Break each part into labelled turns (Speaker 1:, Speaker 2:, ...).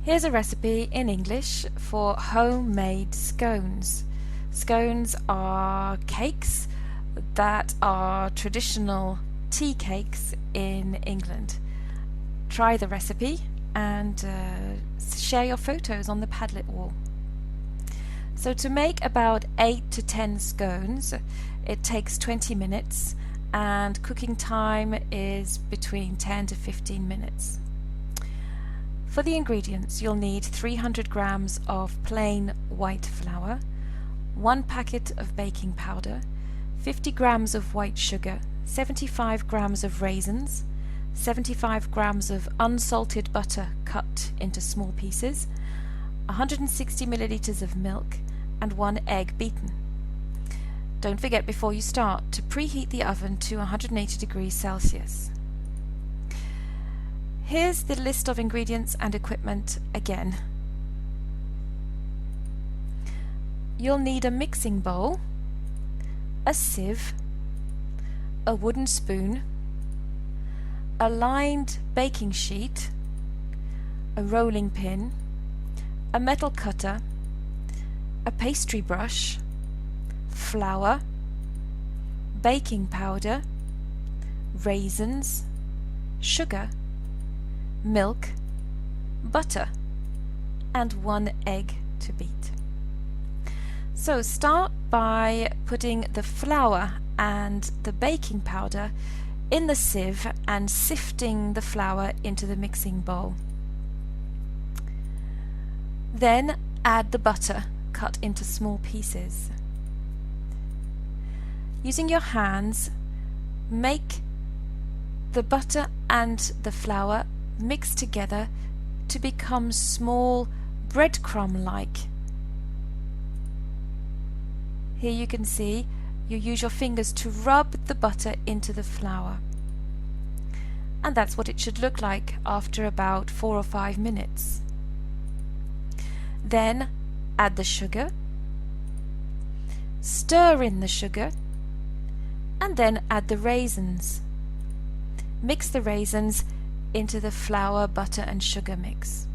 Speaker 1: Here's a recipe in English for homemade scones. Scones are cakes that are traditional tea cakes in England. Try the recipe and share your photos on the Padlet wall. So to make about 8 to 10 scones, it takes 20 minutes and cooking time is between 10 to 15 minutes. For the ingredients, you'll need 300 grams of plain white flour, 1 packet of baking powder, 50 grams of white sugar, 75 grams of raisins, 75 grams of unsalted butter cut into small pieces, 160 milliliters of milk, and 1 egg beaten. Don't forget before you start to preheat the oven to 180 degrees Celsius. Here's the list of ingredients and equipment again. You'll need a mixing bowl, a sieve, a wooden spoon, a lined baking sheet, a rolling pin, a metal cutter, a pastry brush, flour, baking powder, raisins, sugar, milk, butter, and 1 egg to beat. So start by putting the flour and the baking powder in the sieve and sifting the flour into the mixing bowl. Then add the butter cut into small pieces. Using your hands, make the butter and the flour mix together to become small breadcrumb-like. Here you can see you use your fingers to rub the butter into the flour. And that's what it should look like after about 4 or 5 minutes. Then add the sugar, stir in the sugar, and then add the raisins. Mix the raisins into the flour, butter and sugar mix.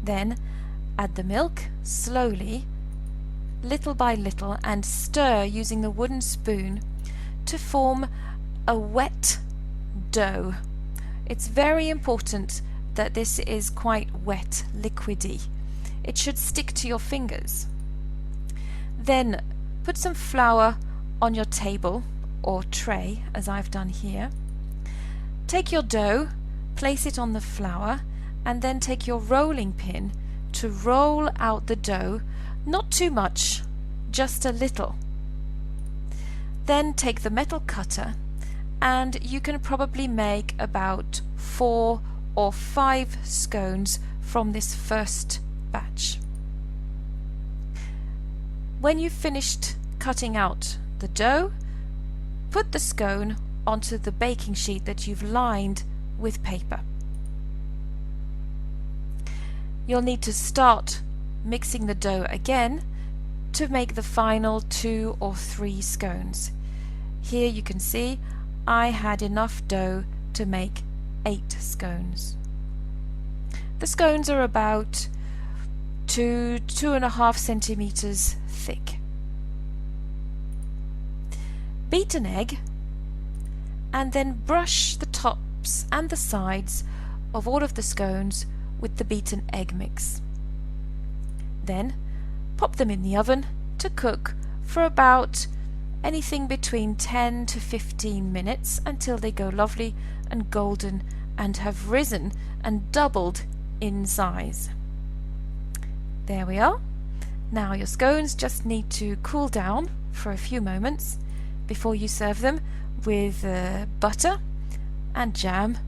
Speaker 1: Then add the milk slowly, little by little, and stir using the wooden spoon to form a wet dough. It's very important that this is quite wet, liquidy. It should stick to your fingers. Then put some flour on your table or tray, as I've done here. Take your dough, place it on the flour, and then take your rolling pin to roll out the dough, not too much, just a little. Then take the metal cutter, and you can probably make about 4 or 5 scones from this first batch. When you've finished cutting out the dough, put the scone onto the baking sheet that you've lined with paper. You'll need to start mixing the dough again to make the final 2 or 3 scones. Here you can see I had enough dough to make 8 scones. The scones are about 2–2.5 centimeters thick. Beat an egg and then brush the tops and the sides of all of the scones with the beaten egg mix. Then pop them in the oven to cook for about anything between 10 to 15 minutes until they go lovely and golden and have risen and doubled in size. There we are. Now your scones just need to cool down for a few moments before you serve them with butter and jam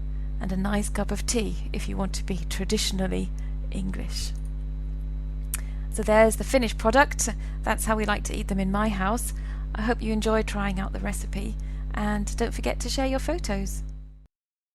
Speaker 1: and a nice cup of tea if you want to be traditionally English. So there's the finished product. That's how we like to eat them in my house. I hope you enjoyed trying out the recipe, and don't forget to share your photos.